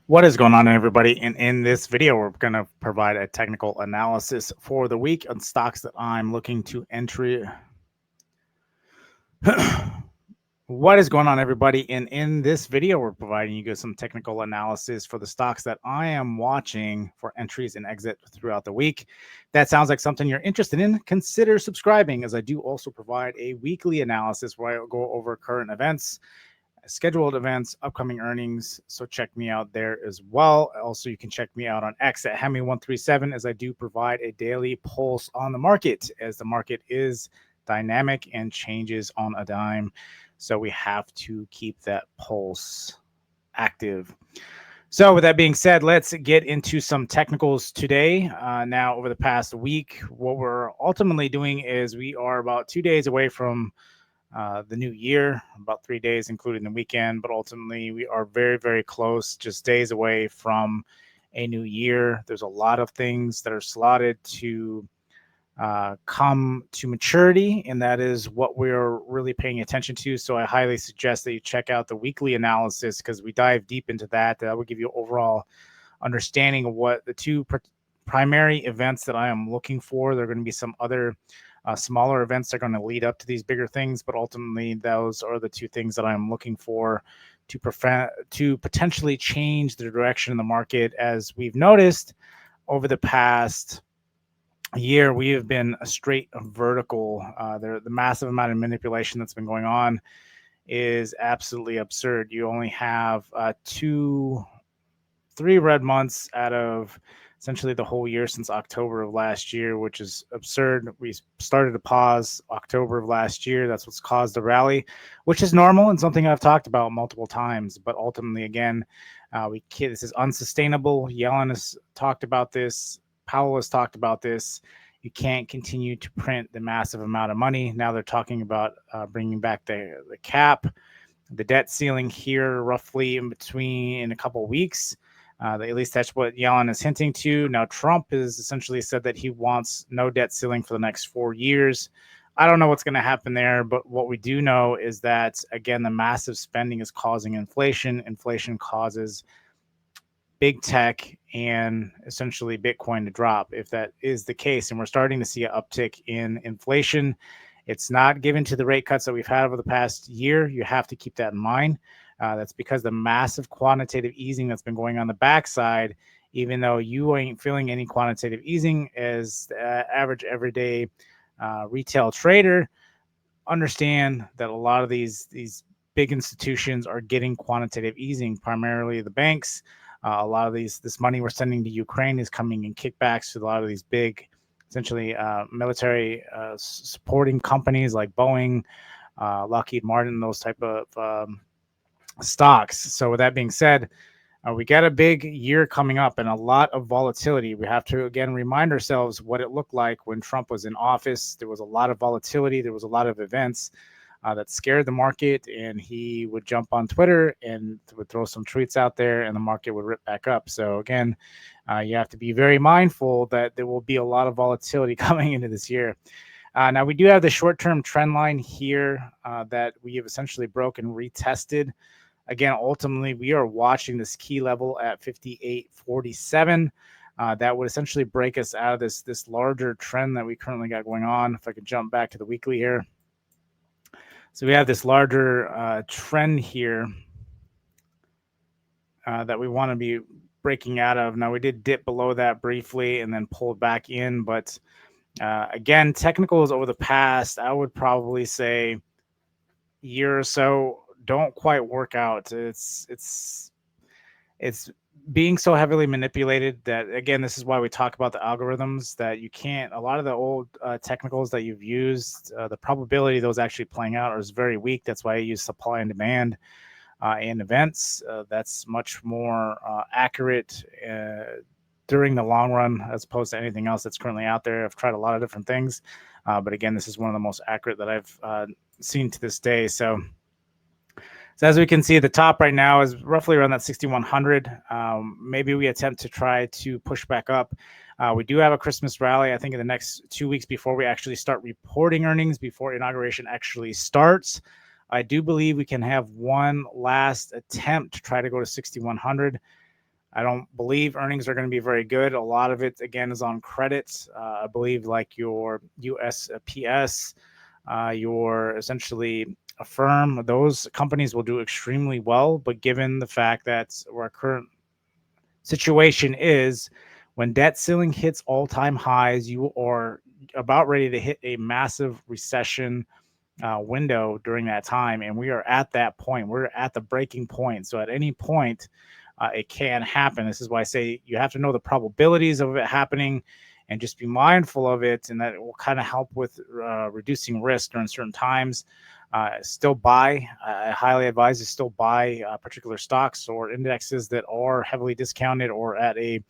What is going on, everybody? And in this video, we're going to provide a technical analysis for the week on stocks that I'm looking to enter. What is going on, everybody? And in this video, we're providing you guys some technical analysis for the stocks that I am watching for entries and exit throughout the week. That sounds like something you're interested in. Consider subscribing, as I do also provide a weekly analysis where I go over current events, scheduled events, upcoming earnings. So check me out there as well. Also, you can check me out on X at Hemi137, as I do provide a daily pulse on the market, as the market is dynamic and changes on a dime. So we have to keep that pulse active. So with that being said, let's get into some technicals today. Now, over the past week, what we're ultimately doing is we are about 2 days away from the new year, about 3 days, including the weekend. But ultimately, we are very, very close, just days away from a new year. There's a lot of things that are slotted to come to maturity, and that is what we're really paying attention to. So I highly suggest that you check out the weekly analysis, because we dive deep into that. That will give you overall understanding of what the two primary events that I am looking for. There are going to be some other smaller events that are going to lead up to these bigger things, but ultimately those are the two things that I'm looking for to potentially change the direction of the market. As we've noticed over the past year, we have been a straight vertical. The massive amount of manipulation that's been going on is absolutely absurd. You only have 3 red months out of essentially the whole year since October of last year, which is absurd. We started to pause October of last year. That's what's caused the rally, which is normal and something I've talked about multiple times. But ultimately, again, this is unsustainable. Yellen has talked about this. Powell has talked about this. You can't continue to print the massive amount of money. Now they're talking about bringing back the cap, the debt ceiling here, roughly in a couple of weeks. At least that's what Yellen is hinting to. Now, Trump has essentially said that he wants no debt ceiling for the next 4 years. I don't know what's going to happen there, but what we do know is that, again, the massive spending is causing inflation. Inflation causes big tech and essentially Bitcoin to drop, if that is the case. And we're starting to see an uptick in inflation. It's not given to the rate cuts that we've had over the past year. You have to keep that in mind. That's because the massive quantitative easing that's been going on the backside, even though you ain't feeling any quantitative easing as the average everyday retail trader, understand that a lot of these big institutions are getting quantitative easing, primarily the banks. A lot of this money we're sending to Ukraine is coming in kickbacks to a lot of these big, essentially military supporting companies like Boeing, Lockheed Martin, those type of stocks. So with that being said, we got a big year coming up and a lot of volatility. We have to, again, remind ourselves what it looked like when Trump was in office. There was a lot of volatility. There was a lot of events that scared the market, and he would jump on Twitter and would throw some tweets out there, and the market would rip back up. So again, you have to be very mindful that there will be a lot of volatility coming into this year. Now, we do have the short-term trend line here that we have essentially broken, retested. Again, ultimately, we are watching this key level at 58.47. That would essentially break us out of this larger trend that we currently got going on. If I could jump back to the weekly here. So we have this larger trend here that we want to be breaking out of. Now, we did dip below that briefly and then pulled back in. But again, technicals over the past, I would probably say year or so, don't quite work out. It's being so heavily manipulated that, again, this is why we talk about the algorithms, that you can't, a lot of the old technicals that you've used, the probability of those actually playing out is very weak. That's why I use supply and demand in events. That's much more accurate during the long run as opposed to anything else that's currently out there. I've tried a lot of different things, but again, this is one of the most accurate that I've seen to this day. So as we can see, the top right now is roughly around that 6,100. Maybe we attempt to try to push back up. We do have a Christmas rally, I think, in the next 2 weeks before we actually start reporting earnings, before inauguration actually starts. I do believe we can have one last attempt to try to go to 6,100. I don't believe earnings are going to be very good. A lot of it, again, is on credits. I believe like your USPS, your essentially a firm, those companies will do extremely well. But given the fact that our current situation is when debt ceiling hits all-time highs, you are about ready to hit a massive recession window during that time, and we are at that point. We're at the breaking point. So at any point, it can happen. This is why I say you have to know the probabilities of it happening, and just be mindful of it, and that it will kind of help with reducing risk during certain times. Still buy. I highly advise you still buy particular stocks or indexes that are heavily discounted or at a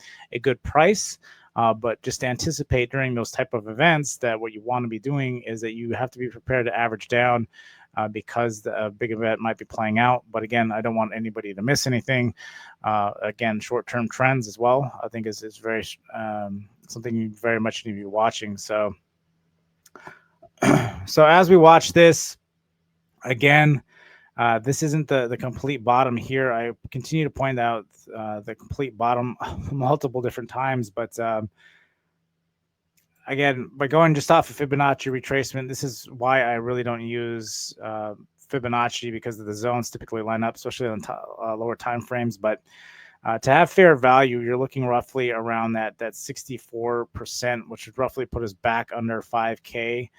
good price. But just anticipate during those type of events that what you want to be doing is that you have to be prepared to average down because the big event might be playing out. But again, I don't want anybody to miss anything. Again, short-term trends as well, I think is very something you very much need to be watching. So, so as we watch this, again, this isn't the complete bottom here. I continue to point out the complete bottom multiple different times, but again, by going just off of Fibonacci retracement, this is why I really don't use Fibonacci, because of the zones typically line up, especially on lower time frames. But to have fair value, you're looking roughly around that 64%, which would roughly put us back under 5K.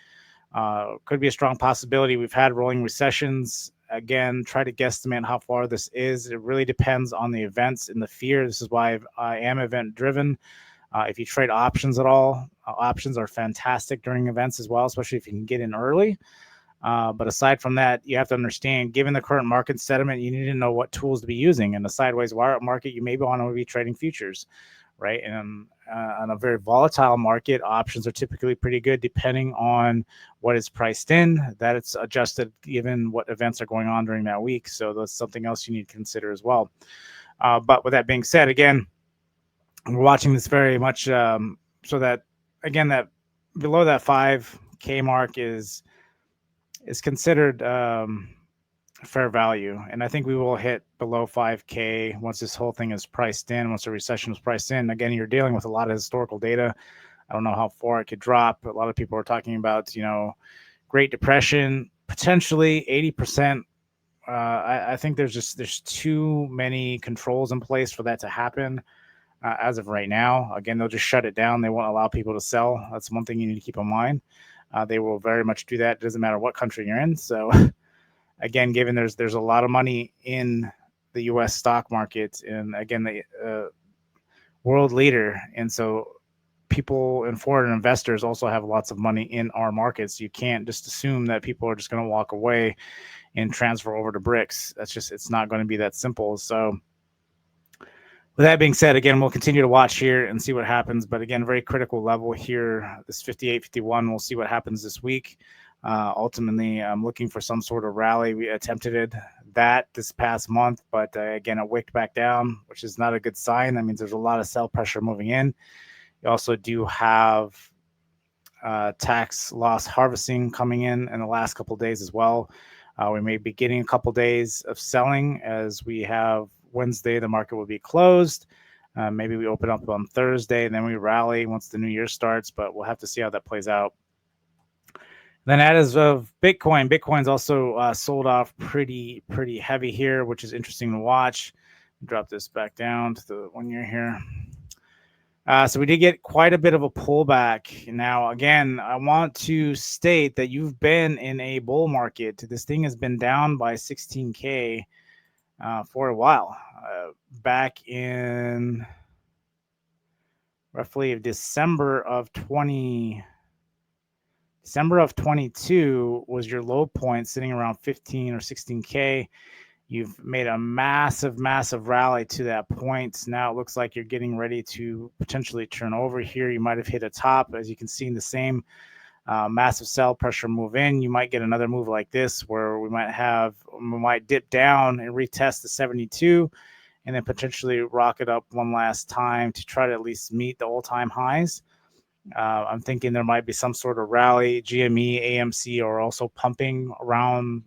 Could be a strong possibility. We've had rolling recessions. Again, try to guesstimate how far this is. It really depends on the events and the fear. This is why I am event driven. If you trade options at all, options are fantastic during events as well, especially if you can get in early. But aside from that, you have to understand, given the current market sentiment, you need to know what tools to be using. In the sideways wire market, you may want to be trading futures, right? And on a very volatile market, options are typically pretty good depending on what is priced in, that it's adjusted given what events are going on during that week. So that's something else you need to consider as well. But with that being said, again, we're watching this very much so that, again, that below that 5K mark is considered fair value. And I think we will hit below 5K once this whole thing is priced in, once the recession is priced in. Again, you're dealing with a lot of historical data. I don't know how far it could drop. A lot of people are talking about, Great Depression, potentially 80%. I think there's too many controls in place for that to happen. As of right now, again, they'll just shut it down. They won't allow people to sell. That's one thing you need to keep in mind. They will very much do that. It doesn't matter what country you're in. So again, given there's a lot of money in the U.S. stock market, and again, the world leader, and so people and foreign investors also have lots of money in our markets. You can't just assume that people are just going to walk away and transfer over to BRICS. It's not going to be that simple. So with that being said, again, we'll continue to watch here and see what happens. But again, very critical level here, this 58, 51. We'll see what happens this week. Ultimately, I'm looking for some sort of rally. We attempted that this past month, but again, it wicked back down, which is not a good sign. That means there's a lot of sell pressure moving in. You also do have tax loss harvesting coming in the last couple of days as well. We may be getting a couple days of selling, as we have Wednesday, the market will be closed. Maybe we open up on Thursday, and then we rally once the new year starts, but we'll have to see how that plays out. Then as of Bitcoin's also sold off pretty heavy here, which is interesting to watch. Drop this back down to the 1 year here. So we did get quite a bit of a pullback. Now, again, I want to state that you've been in a bull market. This thing has been down by 16K for a while. Back in roughly December of 22 was your low point, sitting around 15 or 16K. You've made a massive rally to that point. Now it looks like you're getting ready to potentially turn over here. You might have hit a top, as you can see in the same massive sell pressure move in. You might get another move like this, where we might dip down and retest the 72, and then potentially rocket up one last time to try to at least meet the all-time highs. I'm thinking there might be some sort of rally. GME, AMC are also pumping around.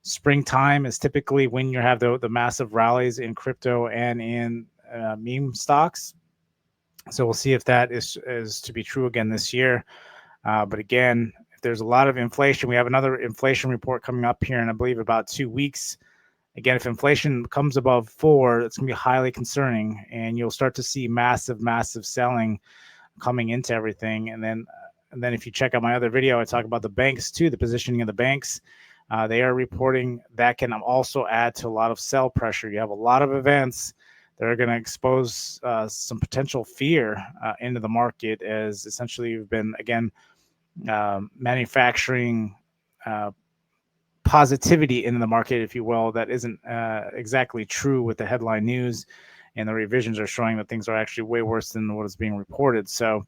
Springtime is typically when you have the massive rallies in crypto and in meme stocks. So we'll see if that is to be true again this year. But again, if there's a lot of inflation, we have another inflation report coming up here in, I believe, about 2 weeks. Again, if inflation comes above 4, it's going to be highly concerning, and you'll start to see massive selling coming into everything. And then if you check out my other video, I talk about the banks too, the positioning of the banks. They are reporting that can also add to a lot of sell pressure. You have a lot of events that are going to expose some potential fear into the market, as essentially you've been, again, manufacturing positivity in the market, if you will, that isn't exactly true with the headline news, and the revisions are showing that things are actually way worse than what is being reported. So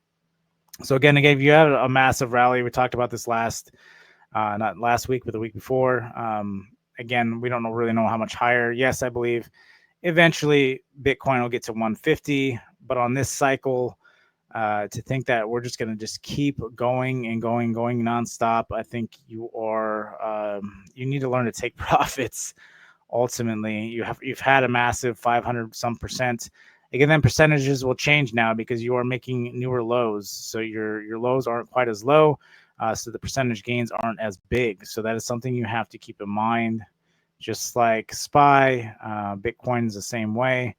again, you had a massive rally. We talked about this not last week, but the week before. Again, we don't really know how much higher. Yes, I believe eventually Bitcoin will get to 150, but on this cycle, to think that we're just going to keep going nonstop, I think you need to learn to take profits. Ultimately, you've had a massive 500 some percent. Again, then percentages will change now because you are making newer lows, so your lows aren't quite as low, so the percentage gains aren't as big. So that is something you have to keep in mind. Just like SPY, Bitcoin is the same way,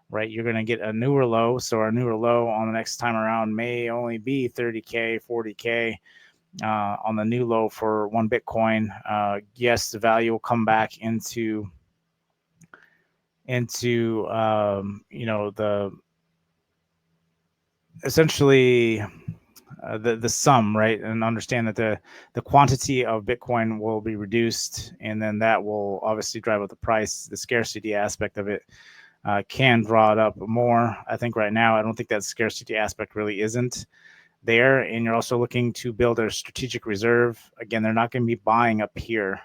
right? You're going to get a newer low. So our newer low on the next time around may only be 30K, 40K on the new low for one Bitcoin. Yes, the value will come back into the essentially the sum, right? And understand that the quantity of Bitcoin will be reduced, and then that will obviously drive up the price. The scarcity aspect of it can draw it up more. I think right now, I don't think that scarcity aspect really isn't there. And you're also looking to build a strategic reserve. Again, they're not going to be buying up here.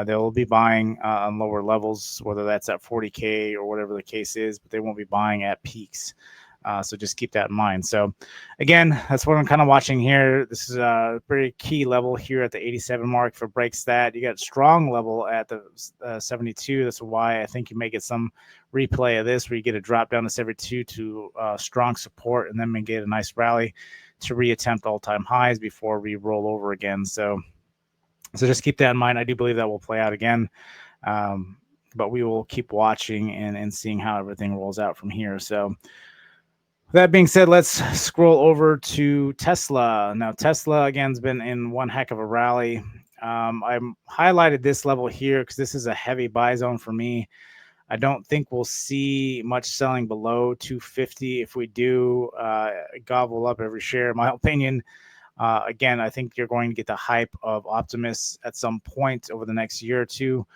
They'll be buying on lower levels, whether that's at 40K or whatever the case is, but they won't be buying at peaks. So just keep that in mind. So again, that's what I'm kind of watching here. This is a pretty key level here at the 87 mark. If it breaks that, you got a strong level at the 72. That's why I think you may get some replay of this where you get a drop down to 72 to strong support, and then may get a nice rally to reattempt all-time highs before we roll over again. So just keep that in mind. I do believe that will play out again. But we will keep watching and seeing how everything rolls out from here. So that being said, let's scroll over to Tesla. Now, Tesla, again, has been in one heck of a rally. I highlighted this level here because this is a heavy buy zone for me. I don't think we'll see much selling below 250. If we do, gobble up every share, in my opinion. Again, I think you're going to get the hype of optimists at some point over the next year or two.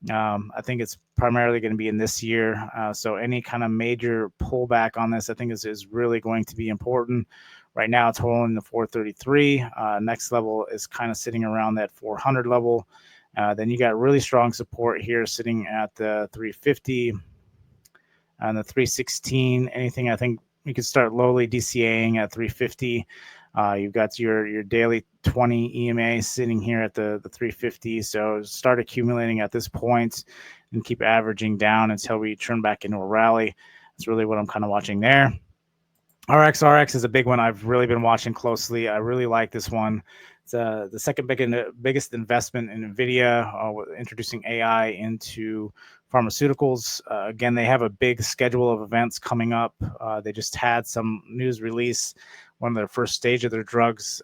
I think it's primarily going to be in this year. So any kind of major pullback on this, I think is really going to be important. Right now, it's holding the 433. Next level is kind of sitting around that 400 level. Then you got really strong support here sitting at the 350 and the 316. Anything, I think you could start lowly DCAing at 350. You've got your daily 20 EMA sitting here at the 350. So start accumulating at this point and keep averaging down until we turn back into a rally. That's really what I'm kind of watching there. RX is a big one I've really been watching closely. I really like this one. It's the second biggest investment in NVIDIA, introducing AI into pharmaceuticals. Again, they have a big schedule of events coming up. They just had some news release, one of their first stage of their drugs,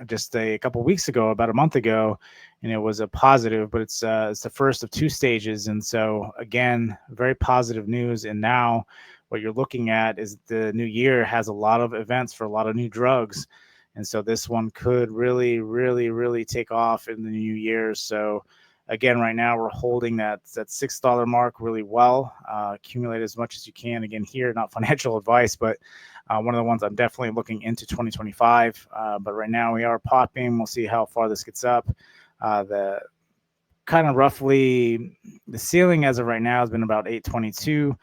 just a couple weeks ago, about a month ago, and it was a positive, but it's the first of 2 stages. And so again, very positive news. And now what you're looking at is the new year has a lot of events for a lot of new drugs. And so this one could really take off in the new year. So again, right now we're holding that $6 mark really well. Accumulate as much as you can. Again, here, not financial advice, but one of the ones I'm definitely looking into 2025. But right now we are popping. We'll see how far this gets up. The kind of roughly the ceiling as of right now has been about 822.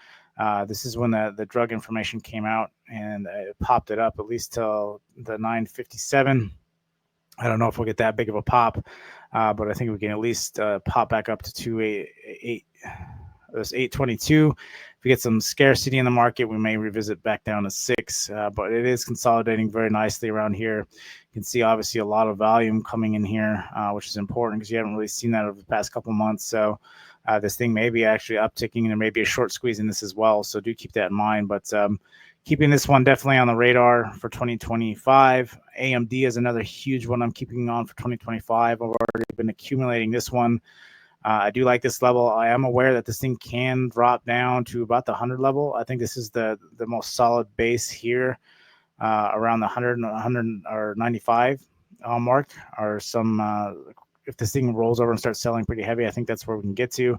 This is when the drug information came out, and it popped it up at least till the 957. I don't know if we'll get that big of a pop, but I think we can at least pop back up to 822. If we get some scarcity in the market, we may revisit back down to 6, but it is consolidating very nicely around here. You can see obviously a lot of volume coming in here, which is important because you haven't really seen that over the past couple months. So this thing may be actually upticking, and there may be a short squeeze in this as well. So do keep that in mind. But keeping this one definitely on the radar for 2025. AMD is another huge one I'm keeping on for 2025. I've already been accumulating this one. I do like this level. I am aware that this thing can drop down to about the 100 level. I think this is the most solid base here, around the 100 or 95 mark, or some. If this thing rolls over and starts selling pretty heavy, I think that's where we can get to.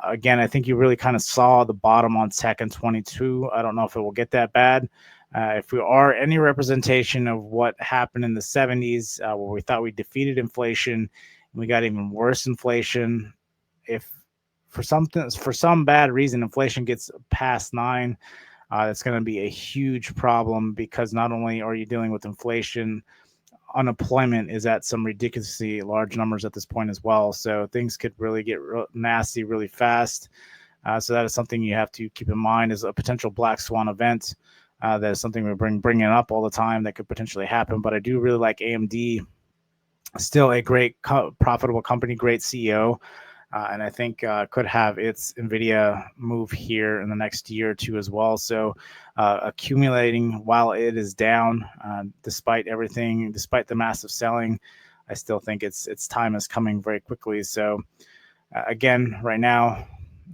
Again, I think you really kind of saw the bottom on tech in 22. I don't know if it will get that bad. If we are any representation of what happened in the 70s, where we thought we defeated inflation, we got even worse inflation. If for some bad reason inflation gets past 9, that's going to be a huge problem, because not only are you dealing with inflation, unemployment is at some ridiculously large numbers at this point as well. So things could really get nasty really fast. So that is something you have to keep in mind as a potential black swan event. That is something we're bringing up all the time that could potentially happen. But I do really like AMD. Still a great profitable company, great CEO. And I think could have its NVIDIA move here in the next year or two as well. So accumulating while it is down, despite everything, despite the massive selling, I still think its time is coming very quickly. So again, right now,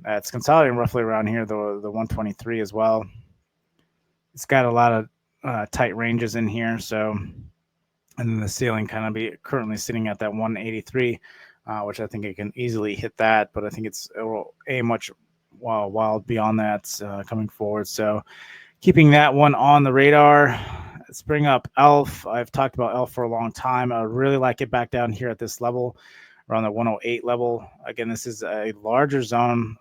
it's consolidating roughly around here, the 123 as well. It's got a lot of tight ranges in here. So, and then the ceiling kind of be currently sitting at that 183. Which I think it can easily hit that, but I think it will aim much wild beyond that coming forward. So keeping that one on the radar. Let's bring up ELF. I've talked about ELF for a long time. I really like it back down here at this level, around the 108 level. Again, this is a larger zone,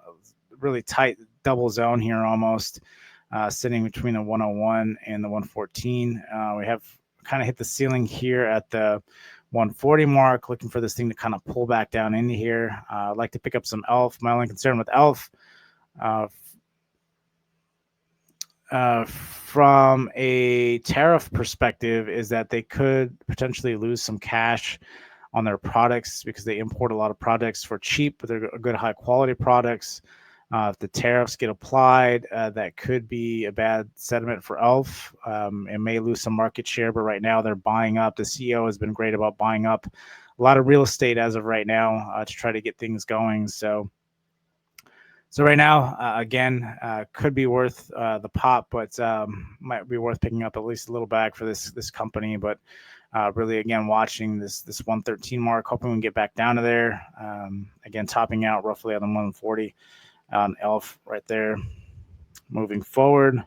really tight double zone here almost, sitting between the 101 and the 114. We have kind of hit the ceiling here at the 140 mark, looking for this thing to kind of pull back down into here. I'd like to pick up some ELF. My only concern with ELF from a tariff perspective is that they could potentially lose some cash on their products, because they import a lot of products for cheap, but they're good high quality products. If the tariffs get applied, that could be a bad sentiment for ELF. It may lose some market share, but right now they're buying up. The CEO has been great about buying up a lot of real estate as of right now to try to get things going. So right now, again, could be worth the pop, but might be worth picking up at least a little bag for this company. But really, again, watching this 113 mark, hoping we can get back down to there. Again, topping out roughly on the 140. ELF right there, moving forward.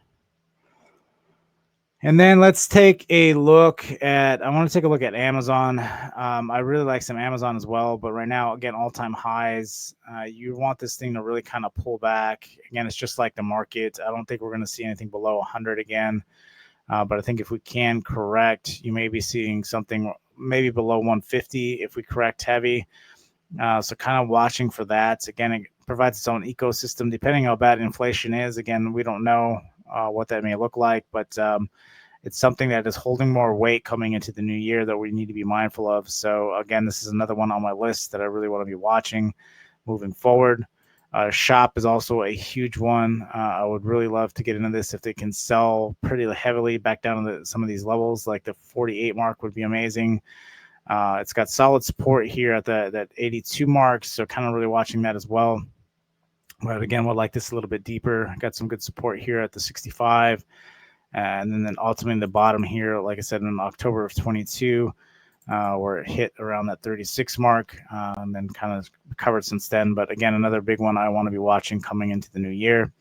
And then let's take a look at, I want to take a look at Amazon. I really like some Amazon as well, but right now, again, all-time highs. You want this thing to really kind of pull back. Again, it's just like the market. I don't think we're going to see anything below 100 again. But I think if we can correct, you may be seeing something maybe below 150 if we correct heavy. So kind of watching for that. Again, it provides its own ecosystem depending on how bad inflation is. Again, we don't know what that may look like, but it's something that is holding more weight coming into the new year that we need to be mindful of. So again, this is another one on my list that I really want to be watching moving forward. Shop is also a huge one. I would really love to get into this if they can sell pretty heavily back down to some of these levels, like the 48 mark would be amazing. It's got solid support here at that 82 mark, so kind of really watching that as well. But again, would like this a little bit deeper. Got some good support here at the 65. And then ultimately the bottom here, like I said, in October of 22, where it hit around that 36 mark, and then kind of recovered since then. But again, another big one I want to be watching coming into the new year.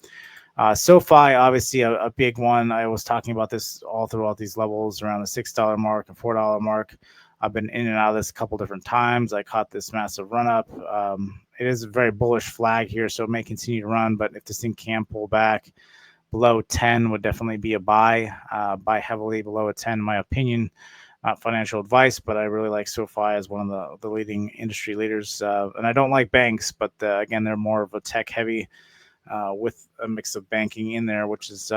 SoFi, obviously a big one. I was talking about this all throughout these levels around the $6 mark and $4 mark. I've been in and out of this a couple different times. I caught this massive run up. It is a very bullish flag here, so it may continue to run. But if this thing can pull back below 10, would definitely be a buy. Buy heavily below a 10, in my opinion. Not financial advice, but I really like SoFi as one of the leading industry leaders. And I don't like banks, but again, they're more of a tech heavy with a mix of banking in there, which is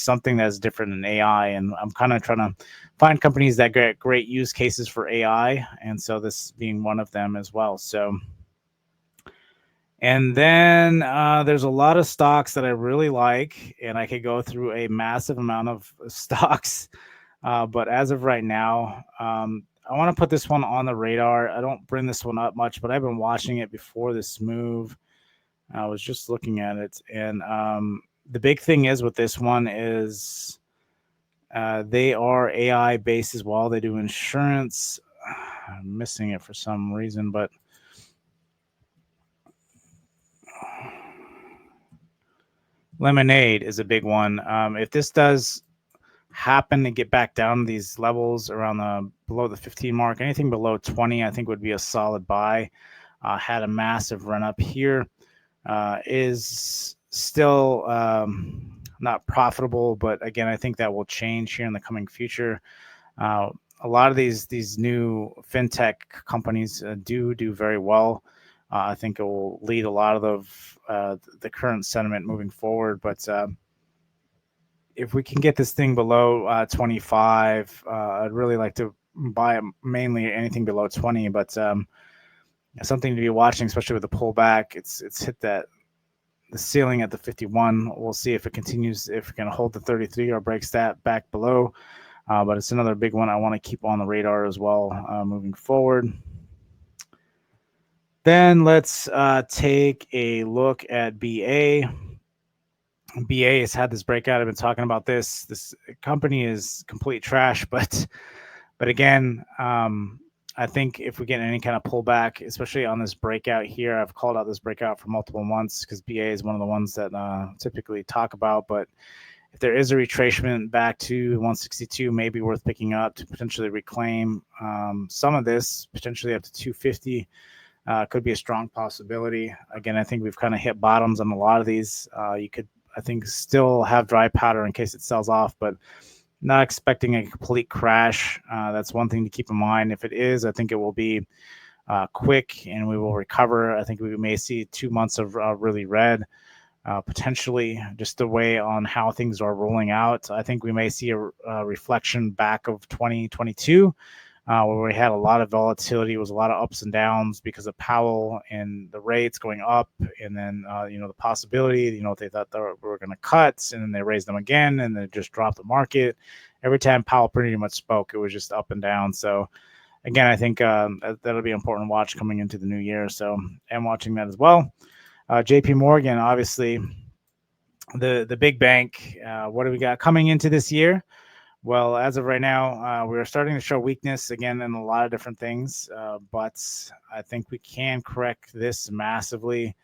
something that's different than AI. And I'm kind of trying to find companies that get great use cases for AI, and so this being one of them as well. So, and then there's a lot of stocks that I really like, and I could go through a massive amount of stocks. But as of right now, I want to put this one on the radar. I don't bring this one up much, but I've been watching it before this move. I was just looking at it, and the big thing is with this one is they are AI based as well. They do insurance. I'm missing it for some reason, but Lemonade is a big one. If this does happen to get back down to these levels around the below the 15 mark, anything below 20, I think would be a solid buy. Had a massive run up here. Is still not profitable, but again, I think that will change here in the coming future. A lot of these new fintech companies do very well. I think it will lead a lot of the current sentiment moving forward. But if we can get this thing below 25, I'd really like to buy it, mainly anything below 20. But something to be watching, especially with the pullback. It's hit the ceiling at the 51. We'll see if it continues, if it can hold the 33 or breaks that back below. But it's another big one I want to keep on the radar as well moving forward. Then let's take a look at BA. BA has had this breakout. I've been talking about this. This company is complete trash, but again, I think if we get any kind of pullback, especially on this breakout here, I've called out this breakout for multiple months because BA is one of the ones that typically talk about. But if there is a retracement back to 162, maybe worth picking up to potentially reclaim some of this, potentially up to 250. Could be a strong possibility. Again, I think we've kind of hit bottoms on a lot of these. You could, I think, still have dry powder in case it sells off, but not expecting a complete crash. That's one thing to keep in mind. If it is, I think it will be quick and we will recover. I think we may see 2 months of really red, potentially, just the way on how things are rolling out. I think we may see a reflection back of 2022. Where we had a lot of volatility. It was a lot of ups and downs because of Powell and the rates going up, and then the possibility, they thought they were going to cut, and then they raised them again, and they just dropped the market. Every time Powell pretty much spoke, it was just up and down. So again, I think that'll be an important watch coming into the new year. So I'm watching that as well. JP Morgan, obviously, the big bank. What do we got coming into this year? Well, as of right now, we're starting to show weakness again in a lot of different things, but I think we can correct this massively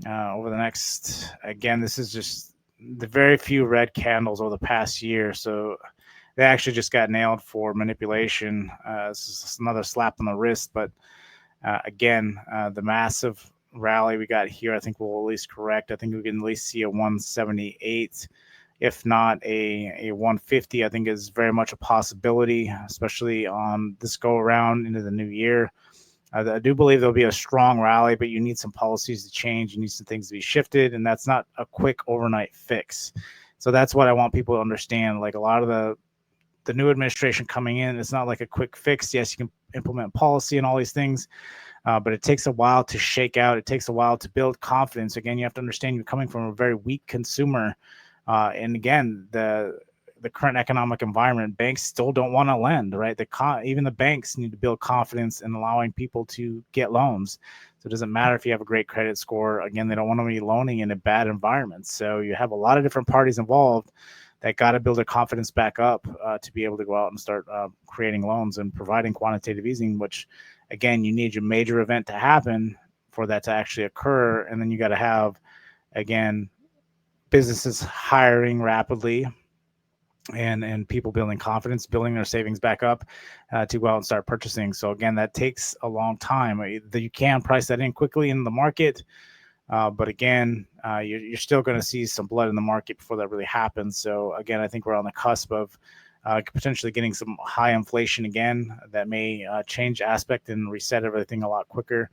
over the next. Again, this is just the very few red candles over the past year, so they actually just got nailed for manipulation. This is another slap on the wrist, but again, the massive rally we got here, I think we'll at least correct. I think we can at least see a 178. If not a 150, I think is very much a possibility, especially on this go around into the new year. I do believe there'll be a strong rally, but you need some policies to change. You need some things to be shifted, and that's not a quick overnight fix. So that's what I want people to understand. Like a lot of the new administration coming in, it's not like a quick fix. Yes, you can implement policy and all these things, but it takes a while to shake out. It takes a while to build confidence. Again, you have to understand you're coming from a very weak consumer. And again, the current economic environment, banks still don't want to lend, right? Even the banks need to build confidence in allowing people to get loans. So it doesn't matter if you have a great credit score. Again, they don't want to be loaning in a bad environment. So you have a lot of different parties involved that got to build their confidence back up to be able to go out and start creating loans and providing quantitative easing, which, again, you need your major event to happen for that to actually occur. And then you got to have, again, businesses hiring rapidly and people building confidence, building their savings back up to go out and start purchasing. So again, that takes a long time. You can price that in quickly in the market, but again, you're still going to see some blood in the market before that really happens. So again, I think we're on the cusp of potentially getting some high inflation again that may change aspect and reset everything a lot quicker,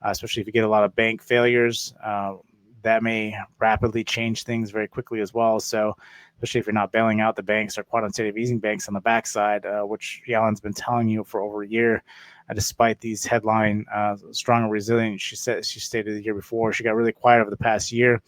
especially if you get a lot of bank failures. that may rapidly change things very quickly as well. So, especially if you're not bailing out the banks or quantitative easing banks on the backside, which Yellen's been telling you for over a year. Despite these headline strong and resilient, she stated the year before, she got really quiet over the past year,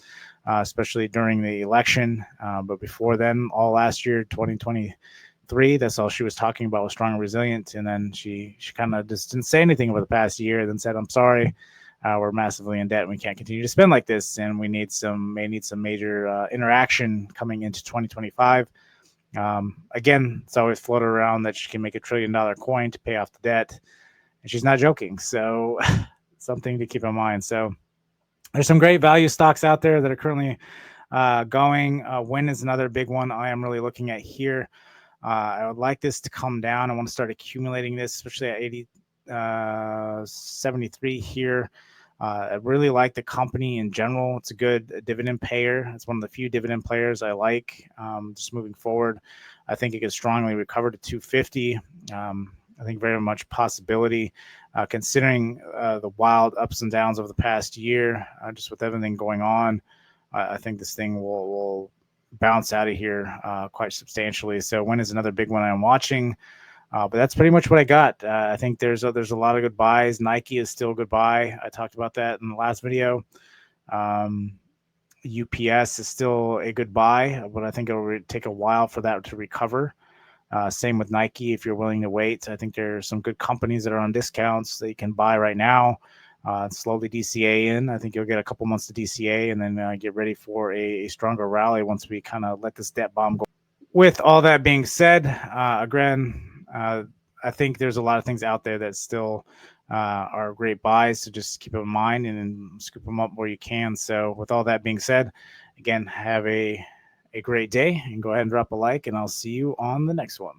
especially during the election. But before then, all last year, 2023, that's all she was talking about was strong and resilient. And then she kind of just didn't say anything over the past year, and then said, "I'm sorry, we're massively in debt and we can't continue to spend like this, and we need some major interaction coming into 2025." Again, it's always floated around that she can make $1 trillion coin to pay off the debt, and she's not joking. So something to keep in mind. So there's some great value stocks out there that are currently going. Win is another big one I am really looking at here. I would like this to come down. I want to start accumulating this, especially at 73 here. I really like the company in general. It's a good dividend payer. It's one of the few dividend players I like. Just moving forward, I think it could strongly recover to 250. I think very much possibility, considering the wild ups and downs over the past year, just with everything going on. I think this thing will bounce out of here quite substantially. So Win is another big one I'm watching. But that's pretty much what I got. I think there's a lot of good buys. Nike is still a good buy. I talked about that in the last video. UPS is still a good buy, but I think it will take a while for that to recover. Same with Nike, if you're willing to wait. I think there are some good companies that are on discounts that you can buy right now. Slowly DCA in. I think you'll get a couple months to DCA and then get ready for a stronger rally once we kind of let this debt bomb go. With all that being said, again, I think there's a lot of things out there that still are great buys, so just keep it in mind and scoop them up where you can. So with all that being said, again, have a great day, and go ahead and drop a like, and I'll see you on the next one.